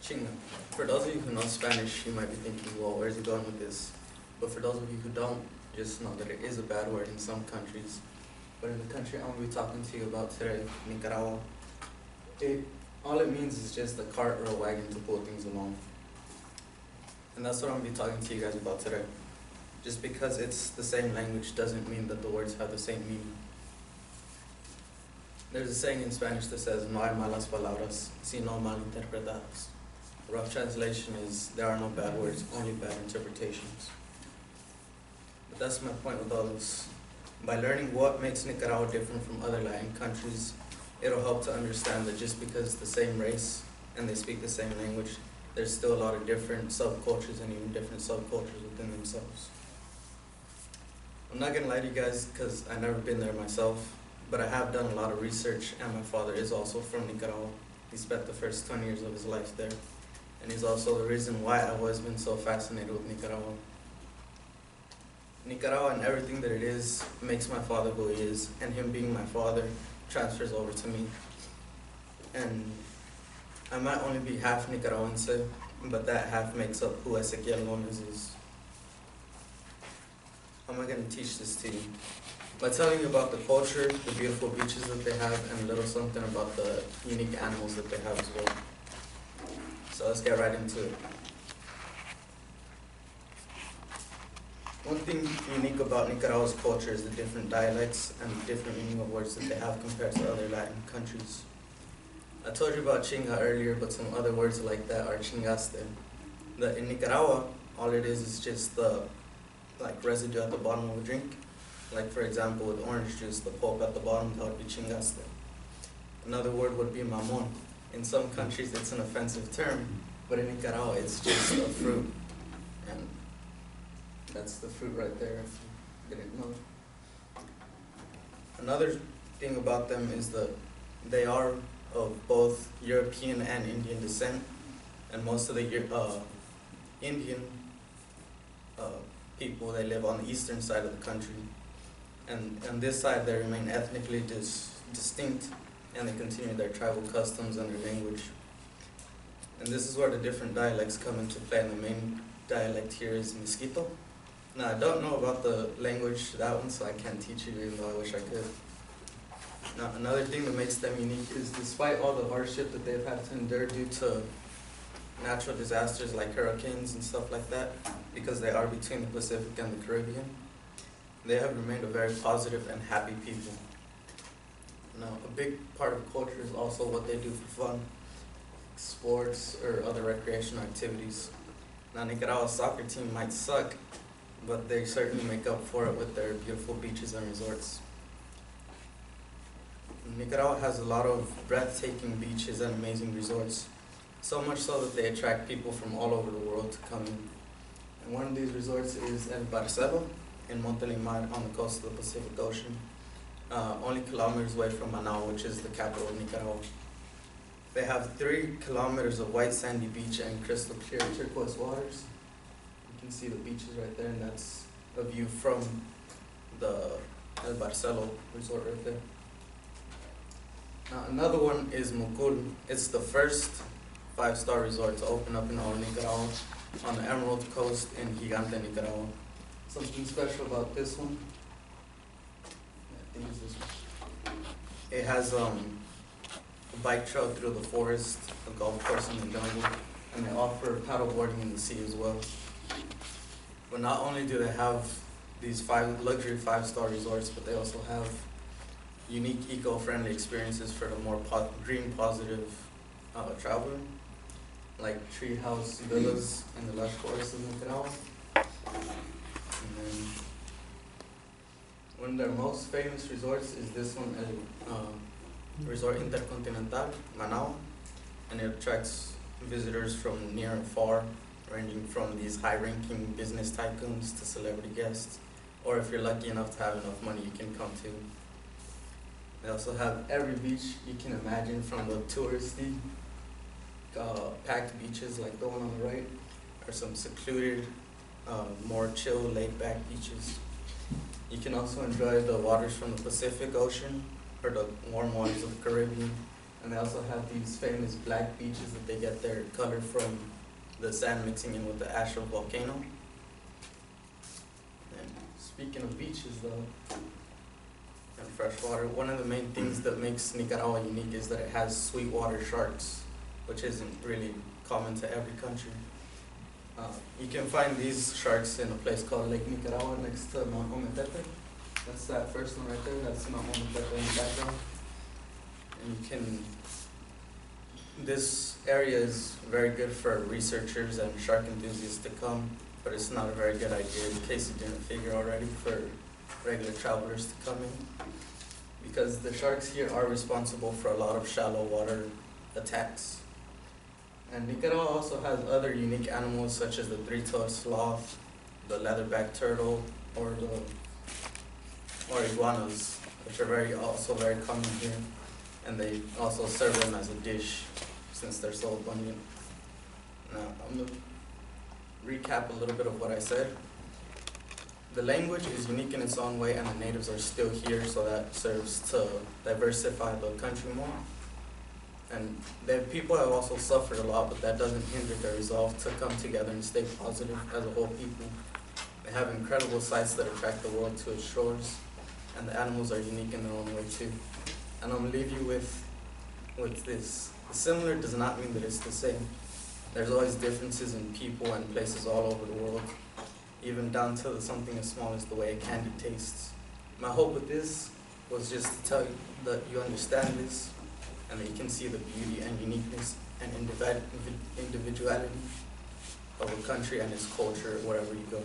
Chinga. For those of you who know Spanish, you might be thinking, well, where's he going with this? But for those of you who don't, just know that it is a bad word in some countries. But in the country I'm going to be talking to you about today, Nicaragua, all it means is just a cart or a wagon to pull things along. And that's what I'm going to be talking to you guys about today. Just because it's the same language doesn't mean that the words have the same meaning. There's a saying in Spanish that says, no hay malas palabras, sino malinterpretadas. The rough translation is, there are no bad words, only bad interpretations. But that's my point with all this. By learning what makes Nicaragua different from other Latin countries, it'll help to understand that just because it's the same race and they speak the same language, there's still a lot of different subcultures and even different subcultures within themselves. I'm not going to lie to you guys because I've never been there myself, but I have done a lot of research, and my father is also from Nicaragua. He spent the first 20 years of his life there, and he's also the reason why I've always been so fascinated with Nicaragua. Nicaragua and everything that it is makes my father who he is, and him being my father transfers over to me. And I might only be half Nicaraguense, but that half makes up who Ezequiel Gomez is. How am I going to teach this to you? By telling you about the culture, the beautiful beaches that they have, and a little something about the unique animals that they have as well. So let's get right into it. One thing unique about Nicaragua's culture is the different dialects and the different meaning of words that they have compared to other Latin countries. I told you about chinga earlier, but some other words like that are chingaste. In Nicaragua, all it is just the residue at the bottom of a drink. Like for example, with orange juice, the pulp at the bottom, that would be chingaste. Another word would be mamon. In some countries, it's an offensive term, but in Nicaragua, it's just a fruit. And that's the fruit right there, if you didn't know. Another thing about them is that they are of both European and Indian descent, and most of the Indian people, they live on the eastern side of the country. And on this side, they remain ethnically distinct, and they continue their tribal customs and their language. And this is where the different dialects come into play, and the main dialect here is Mosquito. Now, I don't know about the language, that one, so I can't teach you, even though I wish I could. Now, another thing that makes them unique is despite all the hardship that they've had to endure due to natural disasters like hurricanes and stuff like that, because they are between the Pacific and the Caribbean, they have remained a very positive and happy people. Now, a big part of culture is also what they do for fun, sports or other recreational activities. Now, Nicaragua's soccer team might suck, but they certainly make up for it with their beautiful beaches and resorts. Nicaragua has a lot of breathtaking beaches and amazing resorts, so much so that they attract people from all over the world to come in. And one of these resorts is El Barcelo in Montelimar on the coast of the Pacific Ocean, only kilometers away from Manao, which is the capital of Nicaragua. They have 3 kilometers of white sandy beach and crystal clear turquoise waters. You can see the beaches right there, and that's a view from the El Barcelo resort right there. Now, another one is Mucul. It's the first 5-star resort to open up in all Nicaragua on the Emerald Coast in Gigante, Nicaragua. Something special about this one, I think it's this one. It has a bike trail through the forest, a golf course in the jungle, and they offer paddleboarding in the sea as well. But not only do they have these luxury 5-star resorts, but they also have unique eco-friendly experiences for the more green positive traveler, like treehouse villas in the lush forests of Nicaragua. And then one of their most famous resorts is this one, Resort Intercontinental, Manao, and it attracts visitors from near and far, ranging from these high-ranking business tycoons to celebrity guests, or if you're lucky enough to have enough money, you can come too. They also have every beach you can imagine, from the touristy, packed beaches like the one on the right, or some secluded, more chill, laid-back beaches. You can also enjoy the waters from the Pacific Ocean, or the warm waters of the Caribbean, And they also have these famous black beaches that they get their color from the sand mixing in with the ash of volcano. And speaking of beaches though, and fresh water, one of the main things that makes Nicaragua unique is that it has sweetwater sharks, which isn't really common to every country. You can find these sharks in a place called Lake Nicaragua next to Mount Ometepe. That's that first one right there, that's Mount Ometepe in the background. And this area is very good for researchers and shark enthusiasts to come, but it's not a very good idea, in case you didn't figure already, for regular travelers to come in. Because the sharks here are responsible for a lot of shallow water attacks. And Nicaragua also has other unique animals such as the three-toed sloth, the leatherback turtle, or iguanas, which are also very common here. And they also serve them as a dish since they're so abundant. Now, I'm going to recap a little bit of what I said. The language is unique in its own way, and the natives are still here, so that serves to diversify the country more. And the people have also suffered a lot, but that doesn't hinder their resolve to come together and stay positive as a whole people. They have incredible sights that attract the world to its shores, and the animals are unique in their own way too. And I'm going to leave you with this. Similar does not mean that it's the same. There's always differences in people and places all over the world, even down to something as small as the way a candy tastes. My hope with this was just to tell you that you understand this, and that you can see the beauty and uniqueness and individuality of a country and its culture wherever you go.